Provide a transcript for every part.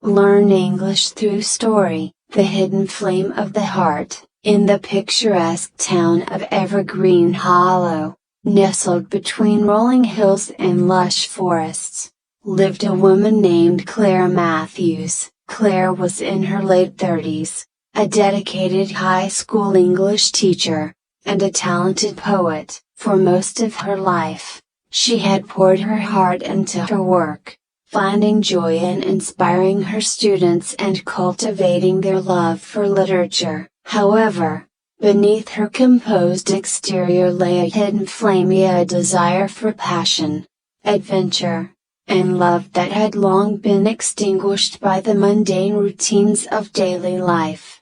Learn English through story, The Hidden Flame of the Heart. In the picturesque town of Evergreen Hollow, nestled between rolling hills and lush forests, lived a woman named Claire Matthews. Claire was in her late 30s, a dedicated high school English teacher, and a talented poet. For most of her life, she had poured her heart into her work, finding joy in inspiring her students and cultivating their love for literature. However, beneath her composed exterior lay a hidden flame, a desire for passion, adventure, and love that had long been extinguished by the mundane routines of daily life.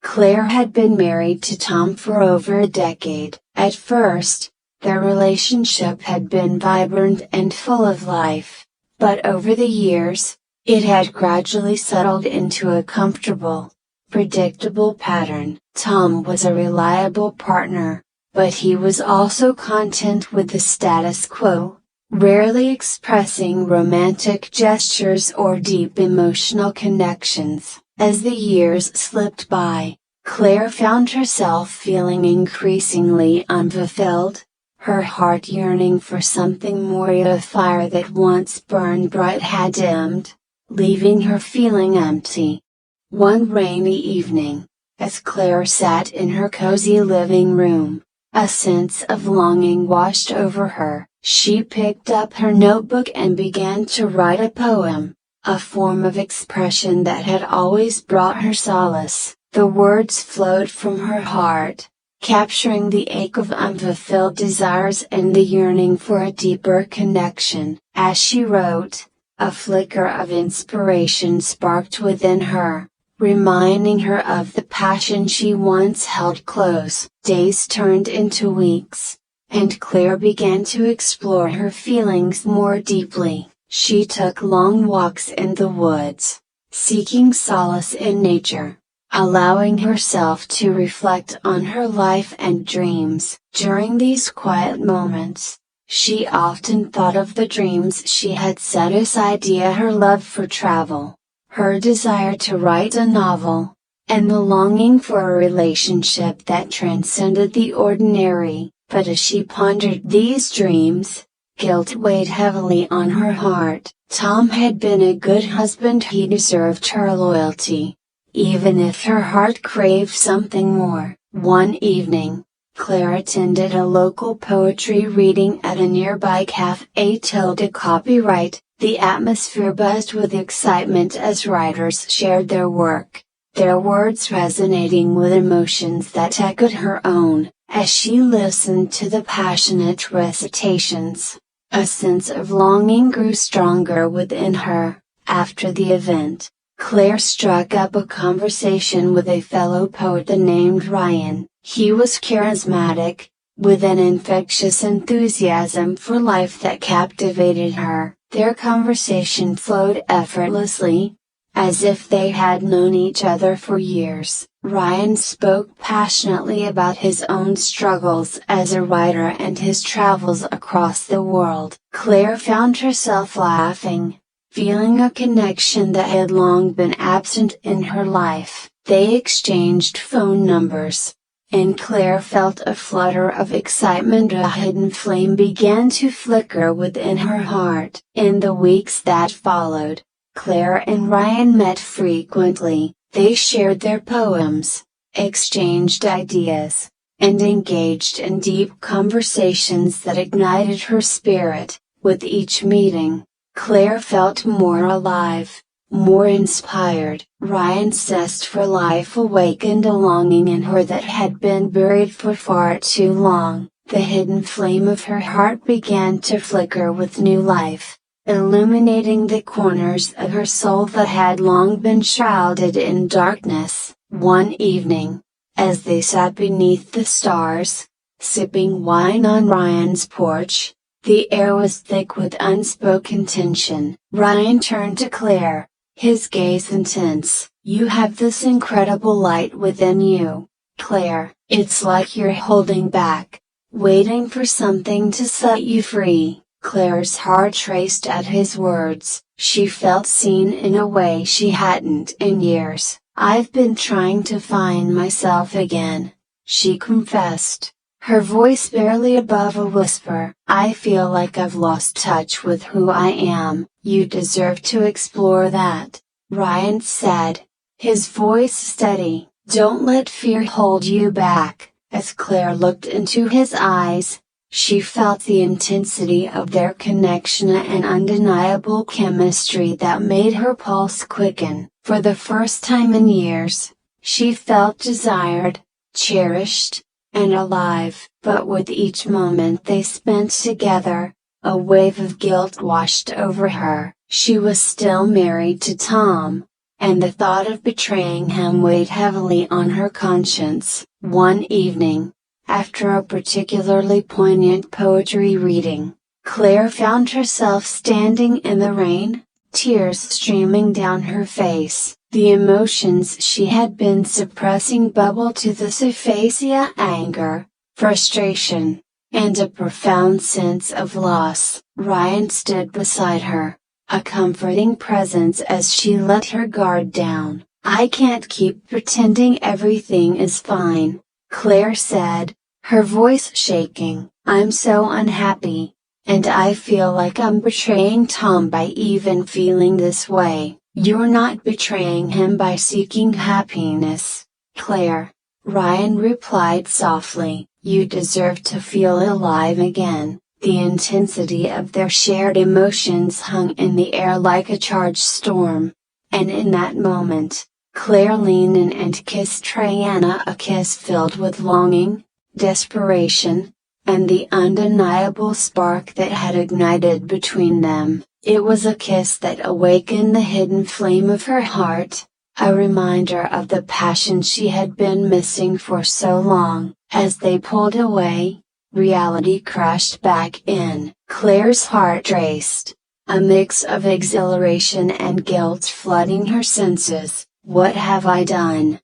Claire had been married to Tom for over a decade. At first, their relationship had been vibrant and full of life, but over the years, it had gradually settled into a comfortable, predictable pattern. Tom was a reliable partner, but he was also content with the status quo, rarely expressing romantic gestures or deep emotional connections. As the years slipped by, Claire found herself feeling increasingly unfulfilled, her heart yearning for something more. A fire that once burned bright had dimmed, leaving her feeling empty. One rainy evening, as Claire sat in her cozy living room, a sense of longing washed over her. She picked up her notebook and began to write a poem, a form of expression that had always brought her solace. The words flowed from her heart, capturing the ache of unfulfilled desires and the yearning for a deeper connection. As she wrote, a flicker of inspiration sparked within her, reminding her of the passion she once held close. Days turned into weeks, and Claire began to explore her feelings more deeply. She took long walks in the woods, seeking solace in nature, allowing herself to reflect on her life and dreams. During these quiet moments, she often thought of the dreams she had set aside, her love for travel, her desire to write a novel, and the longing for a relationship that transcended the ordinary. But as she pondered these dreams, guilt weighed heavily on her heart. Tom had been a good husband, he deserved her loyalty, even if her heart craved something more. One evening, Claire attended a local poetry reading at a nearby cafe. Copyright. The atmosphere buzzed with excitement as writers shared their work, their words resonating with emotions that echoed her own. As she listened to the passionate recitations, a sense of longing grew stronger within her. After the event, Claire struck up a conversation with a fellow poet named Ryan. He was charismatic, with an infectious enthusiasm for life that captivated her. Their conversation flowed effortlessly, as if they had known each other for years. Ryan spoke passionately about his own struggles as a writer and his travels across the world. Claire found herself laughing, feeling a connection that had long been absent in her life. They exchanged phone numbers, and Claire felt a flutter of excitement. A hidden flame began to flicker within her heart. In the weeks that followed, Claire and Ryan met frequently. They shared their poems, exchanged ideas, and engaged in deep conversations that ignited her spirit. With each meeting, Claire felt more alive, more inspired. Ryan's zest for life awakened a longing in her that had been buried for far too long. The hidden flame of her heart began to flicker with new life, illuminating the corners of her soul that had long been shrouded in darkness. One evening, as they sat beneath the stars, sipping wine on Ryan's porch, the air was thick with unspoken tension. Ryan turned to Claire, his gaze intense. "You have this incredible light within you, Claire. It's like you're holding back, waiting for something to set you free." Claire's heart raced at his words. She felt seen in a way she hadn't in years. "I've been trying to find myself again," she confessed, her voice barely above a whisper. "I feel like I've lost touch with who I am." "You deserve to explore that," Ryan said, his voice steady. "Don't let fear hold you back." As Claire looked into his eyes, she felt the intensity of their connection and undeniable chemistry that made her pulse quicken. For the first time in years, she felt desired, cherished, and alive. But with each moment they spent together, a wave of guilt washed over her. She was still married to Tom, and the thought of betraying him weighed heavily on her conscience. One evening, after a particularly poignant poetry reading, Claire found herself standing in the rain, tears streaming down her face. The emotions she had been suppressing bubbled to the surface: anger, frustration, and a profound sense of loss. Ryan stood beside her, a comforting presence as she let her guard down. "I can't keep pretending everything is fine," Claire said, her voice shaking. "I'm so unhappy, and I feel like I'm betraying Tom by even feeling this way." "You're not betraying him by seeking happiness, Claire," Ryan replied softly. "You deserve to feel alive again." The intensity of their shared emotions hung in the air like a charged storm. And in that moment, Claire leaned in and kissed Triana, a kiss filled with longing, desperation, and the undeniable spark that had ignited between them. It was a kiss that awakened the hidden flame of her heart, a reminder of the passion she had been missing for so long. As they pulled away, reality crashed back in. Claire's heart raced, a mix of exhilaration and guilt flooding her senses. "What have I done?"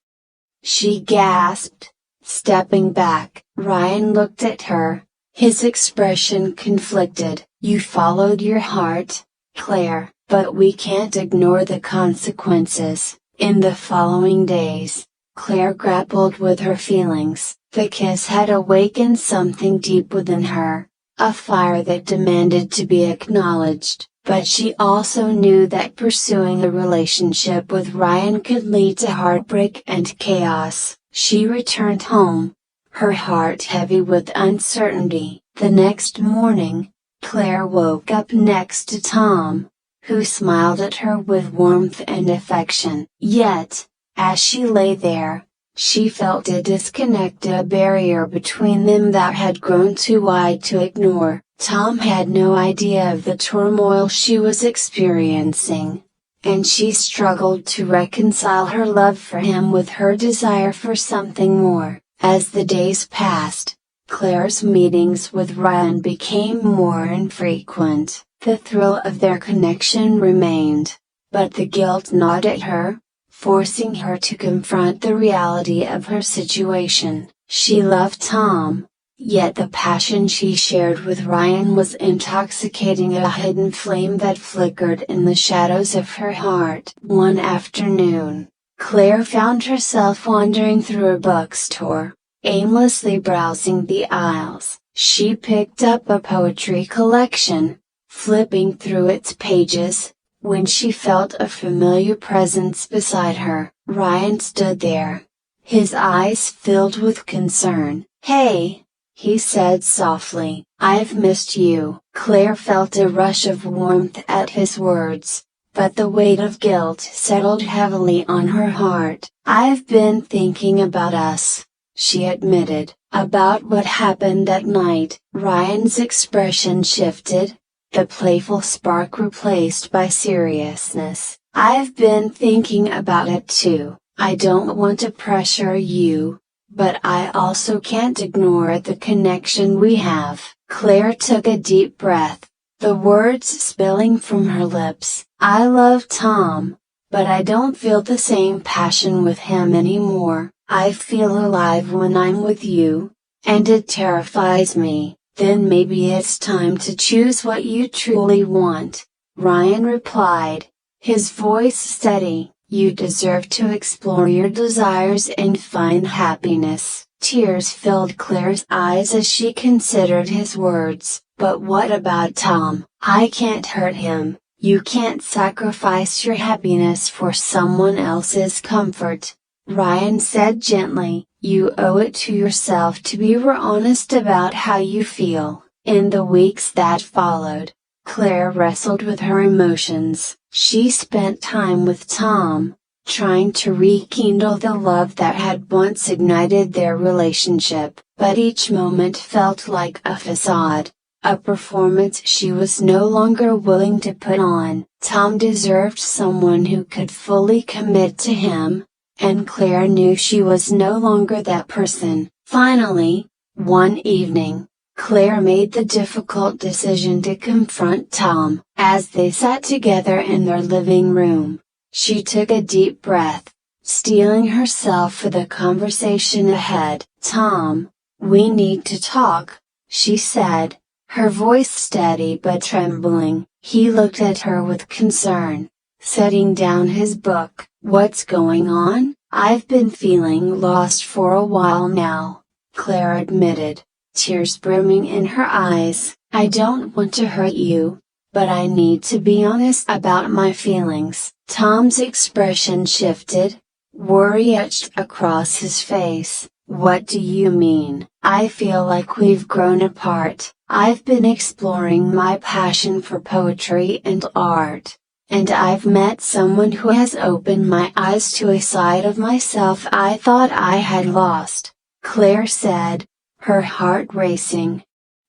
she gasped, stepping back. Ryan looked at her, his expression conflicted. "You followed your heart, Claire, but we can't ignore the consequences." In the following days, Claire grappled with her feelings. The kiss had awakened something deep within her, a fire that demanded to be acknowledged. But she also knew that pursuing a relationship with Ryan could lead to heartbreak and chaos. She returned home, her heart heavy with uncertainty. The next morning, Claire woke up next to Tom, who smiled at her with warmth and affection. Yet, as she lay there, she felt a disconnect, a barrier between them that had grown too wide to ignore. Tom had no idea of the turmoil she was experiencing, and she struggled to reconcile her love for him with her desire for something more. As the days passed, Claire's meetings with Ryan became more infrequent. The thrill of their connection remained, but the guilt gnawed at her, forcing her to confront the reality of her situation. She loved Tom, yet the passion she shared with Ryan was intoxicating, a hidden flame that flickered in the shadows of her heart. One afternoon, Claire found herself wandering through a bookstore, aimlessly browsing the aisles. She picked up a poetry collection, flipping through its pages, when she felt a familiar presence beside her. Ryan stood there, his eyes filled with concern. "Hey," he said softly, "I've missed you." Claire felt a rush of warmth at his words, but the weight of guilt settled heavily on her heart. "I've been thinking about us," she admitted. "About what happened that night." Ryan's expression shifted, the playful spark replaced by seriousness. "I've been thinking about it too. I don't want to pressure you, but I also can't ignore the connection we have." Claire took a deep breath, the words spilling from her lips. "I love Tom, but I don't feel the same passion with him anymore. I feel alive when I'm with you, and it terrifies me." "Then maybe it's time to choose what you truly want," Ryan replied, his voice steady. You deserve to explore your desires and find happiness. Tears filled Claire's eyes as she considered his words. But what about Tom? I can't hurt him. You can't sacrifice your happiness for someone else's comfort. Ryan said gently, you owe it to yourself to be honest about how you feel. In the weeks that followed, Claire wrestled with her emotions. She spent time with Tom, trying to rekindle the love that had once ignited their relationship, but each moment felt like a facade, a performance she was no longer willing to put on. Tom deserved someone who could fully commit to him, and Claire knew she was no longer that person. Finally, one evening, Claire made the difficult decision to confront Tom. As they sat together in their living room, she took a deep breath, steeling herself for the conversation ahead. Tom, we need to talk, she said, her voice steady but trembling. He looked at her with concern, setting down his book. What's going on? I've been feeling lost for a while now, Claire admitted, tears brimming in her eyes. I don't want to hurt you, but I need to be honest about my feelings. Tom's expression shifted, worry etched across his face. What do you mean? I feel like we've grown apart. I've been exploring my passion for poetry and art, and I've met someone who has opened my eyes to a side of myself I thought I had lost, Claire said, her heart racing.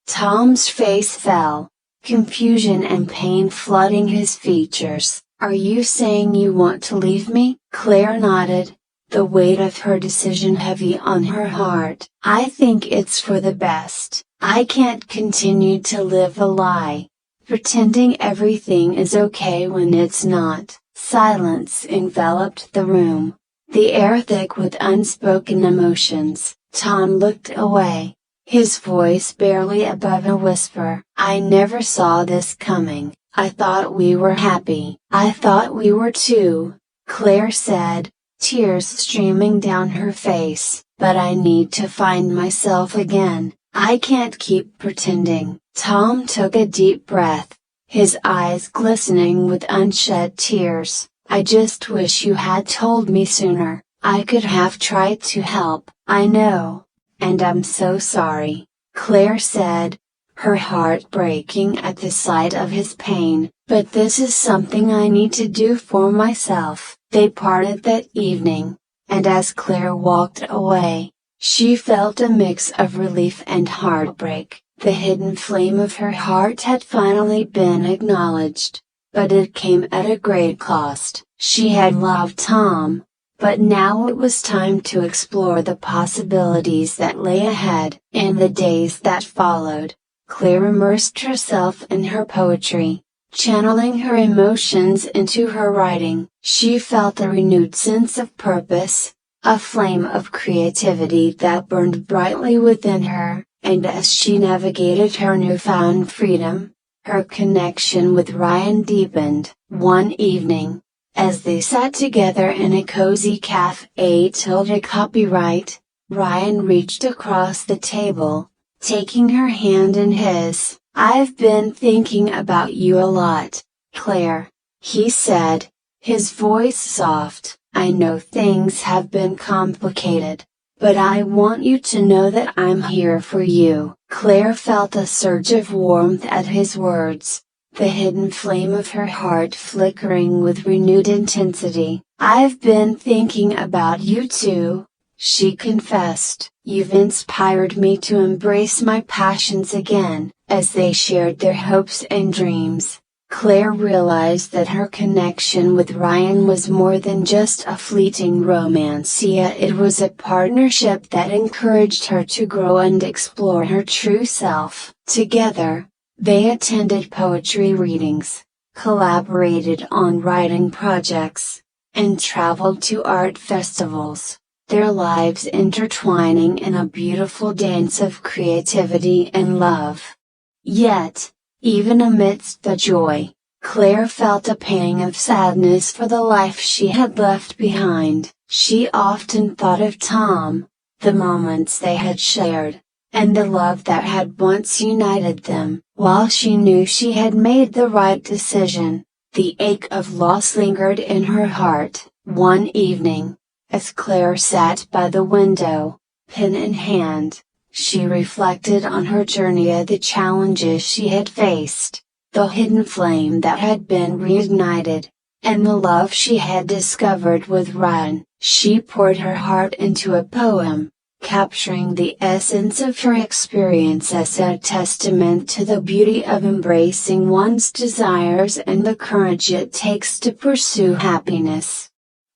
Tom's face fell, confusion and pain flooding his features. Are you saying you want to leave me? Claire nodded, the weight of her decision heavy on her heart. I think it's for the best. I can't continue to live a lie, pretending everything is okay when it's not. Silence enveloped the room, the air thick with unspoken emotions. Tom looked away, his voice barely above a whisper. I never saw this coming. I thought we were happy. I thought we were too, Claire said, tears streaming down her face. But I need to find myself again. I can't keep pretending. Tom took a deep breath, his eyes glistening with unshed tears. I just wish you had told me sooner. I could have tried to help. I know. And I'm so sorry, Claire said, her heart breaking at the sight of his pain. But this is something I need to do for myself. They parted that evening, and as Claire walked away, she felt a mix of relief and heartbreak. The hidden flame of her heart had finally been acknowledged, but it came at a great cost. She had loved Tom, but now it was time to explore the possibilities that lay ahead. In the days that followed, Claire immersed herself in her poetry, channeling her emotions into her writing. She felt a renewed sense of purpose, a flame of creativity that burned brightly within her, and as she navigated her newfound freedom, her connection with Ryan deepened. One evening, as they sat together in a cozy cafe tilde copyright, Ryan reached across the table, taking her hand in his. I've been thinking about you a lot, Claire, he said, his voice soft. I know things have been complicated, but I want you to know that I'm here for you. Claire felt a surge of warmth at his words, the hidden flame of her heart flickering with renewed intensity. I've been thinking about you too, she confessed. You've inspired me to embrace my passions again. As they shared their hopes and dreams, Claire realized that her connection with Ryan was more than just a fleeting romance. It was a partnership that encouraged her to grow and explore her true self. Together, they attended poetry readings, collaborated on writing projects, and traveled to art festivals, their lives intertwining in a beautiful dance of creativity and love. Yet, even amidst the joy, Claire felt a pang of sadness for the life she had left behind. She often thought of Tom, the moments they had shared, and the love that had once united them. While she knew she had made the right decision, the ache of loss lingered in her heart. One evening, as Claire sat by the window, pen in hand, she reflected on her journey, the challenges she had faced, the hidden flame that had been reignited, and the love she had discovered with Ryan. She poured her heart into a poem, capturing the essence of her experience as a testament to the beauty of embracing one's desires and the courage it takes to pursue happiness.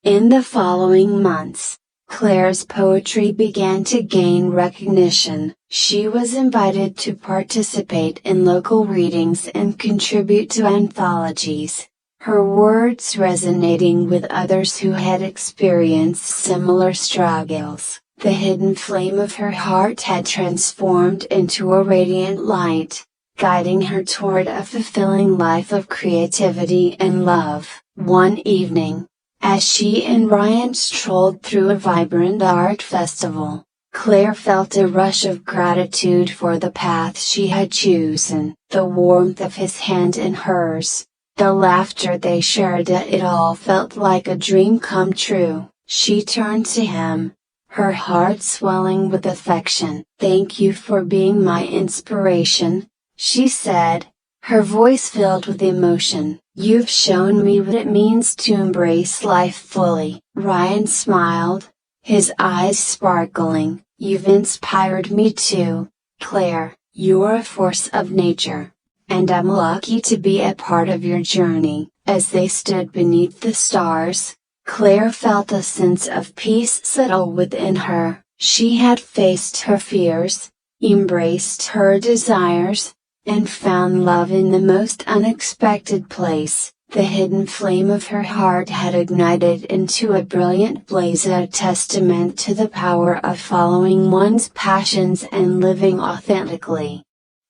In the following months, Claire's poetry began to gain recognition. She was invited to participate in local readings and contribute to anthologies, her words resonating with others who had experienced similar struggles. The hidden flame of her heart had transformed into a radiant light, guiding her toward a fulfilling life of creativity and love. One evening, as she and Ryan strolled through a vibrant art festival, Claire felt a rush of gratitude for the path she had chosen. The warmth of his hand in hers, the laughter they shared, it all felt like a dream come true. She turned to him, her heart swelling with affection. "Thank you for being my inspiration," she said, her voice filled with emotion. "You've shown me what it means to embrace life fully." Ryan smiled, his eyes sparkling. "You've inspired me too, Claire. You're a force of nature, and I'm lucky to be a part of your journey." As they stood beneath the stars, Claire felt a sense of peace settle within her. She had faced her fears, embraced her desires, and found love in the most unexpected place. The hidden flame of her heart had ignited into a brilliant blaze, a testament to the power of following one's passions and living authentically.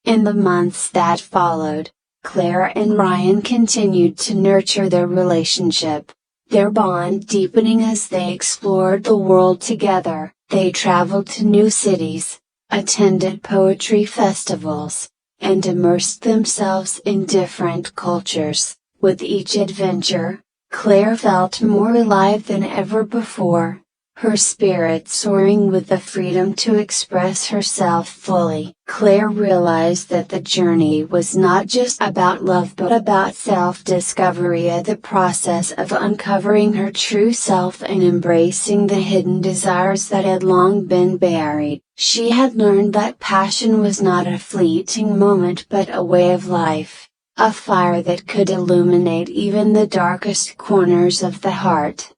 In the months that followed, Claire and Ryan continued to nurture their relationship, their bond deepening as they explored the world together. They traveled to new cities, attended poetry festivals, and immersed themselves in different cultures. With each adventure, Claire felt more alive than ever before, her spirit soaring with the freedom to express herself fully. Claire realized that the journey was not just about love but about self-discovery, the process of uncovering her true self and embracing the hidden desires that had long been buried. She had learned that passion was not a fleeting moment but a way of life, a fire that could illuminate even the darkest corners of the heart.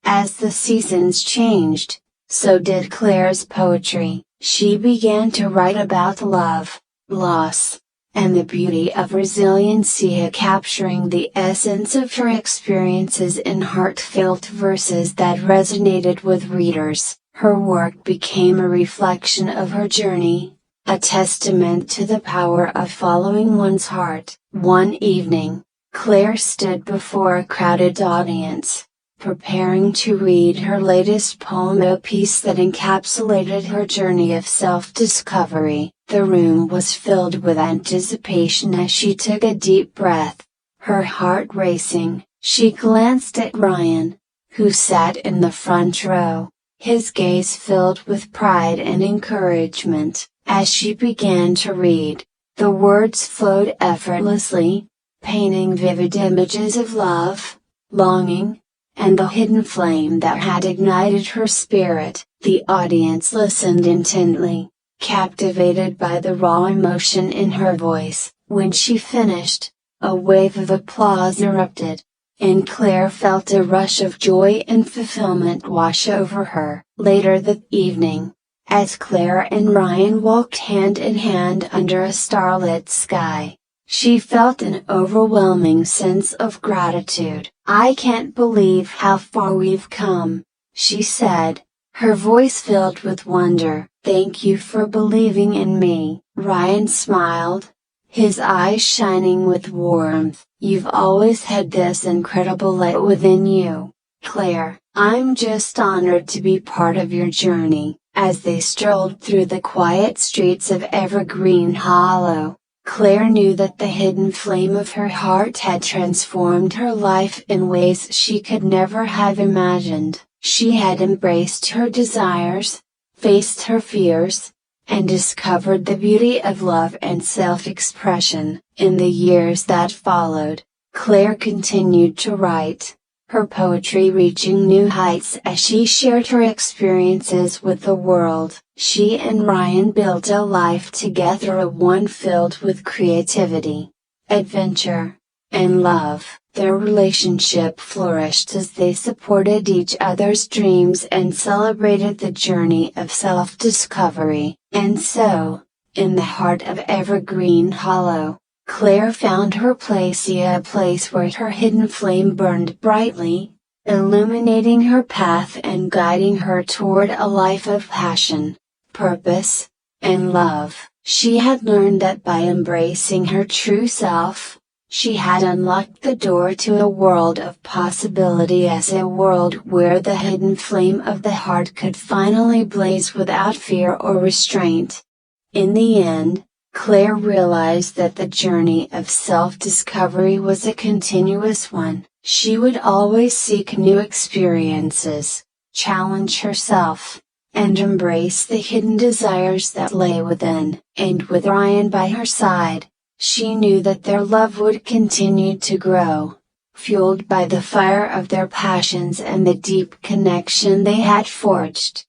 As the seasons changed, so did Claire's poetry. She began to write about love, loss, and the beauty of resiliency, capturing the essence of her experiences in heartfelt verses that resonated with readers. Her work became a reflection of her journey, a testament to the power of following one's heart. One evening, Claire stood before a crowded audience, preparing to read her latest poem, a piece that encapsulated her journey of self-discovery. The room was filled with anticipation as she took a deep breath, her heart racing. She glanced at Ryan, who sat in the front row, his gaze filled with pride and encouragement. As she began to read, the words flowed effortlessly, painting vivid images of love, longing, and the hidden flame that had ignited her spirit. The audience listened intently, captivated by the raw emotion in her voice. When she finished, a wave of applause erupted, and Claire felt a rush of joy and fulfillment wash over her. Later that evening, as Claire and Ryan walked hand in hand under a starlit sky, she felt an overwhelming sense of gratitude. "I can't believe how far we've come," she said, her voice filled with wonder. "Thank you for believing in me." Ryan smiled, his eyes shining with warmth. "You've always had this incredible light within you, Claire. I'm just honored to be part of your journey." As they strolled through the quiet streets of Evergreen Hollow, Claire knew that the hidden flame of her heart had transformed her life in ways she could never have imagined. She had embraced her desires, faced her fears, and discovered the beauty of love and self-expression. In the years that followed, Claire continued to write, her poetry reaching new heights as she shared her experiences with the world. She and Ryan built a life together, one filled with creativity, adventure, and love. Their relationship flourished as they supported each other's dreams and celebrated the journey of self-discovery. And so, in the heart of Evergreen Hollow, Claire found her place, a place where her hidden flame burned brightly, illuminating her path and guiding her toward a life of passion, purpose, and love. She had learned that by embracing her true self, she had unlocked the door to a world of possibility, as a world where the hidden flame of the heart could finally blaze without fear or restraint. In the end, Claire realized that the journey of self-discovery was a continuous one. She would always seek new experiences, challenge herself, and embrace the hidden desires that lay within. And with Ryan by her side, she knew that their love would continue to grow, fueled by the fire of their passions and the deep connection they had forged.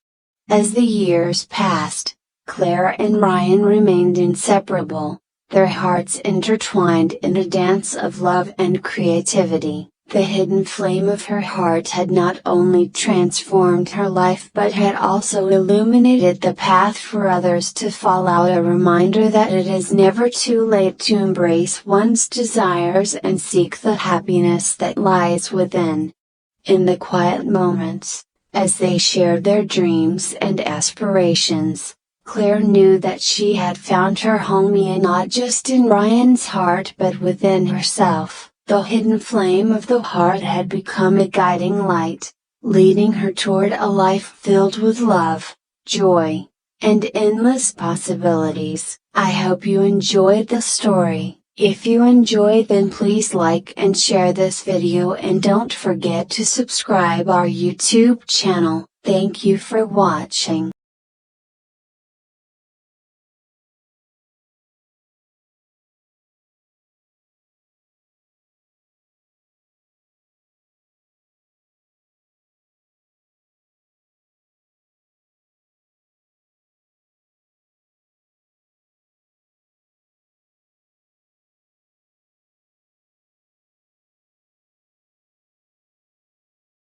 As the years passed, Claire and Ryan remained inseparable, their hearts intertwined in a dance of love and creativity. The hidden flame of her heart had not only transformed her life but had also illuminated the path for others to follow, a reminder that it is never too late to embrace one's desires and seek the happiness that lies within. In the quiet moments, as they shared their dreams and aspirations, Claire knew that she had found her home, not just in Ryan's heart but within herself. The hidden flame of the heart had become a guiding light, leading her toward a life filled with love, joy, and endless possibilities. I hope you enjoyed the story. If you enjoyed, then please like and share this video, and don't forget to subscribe our YouTube channel. Thank you for watching.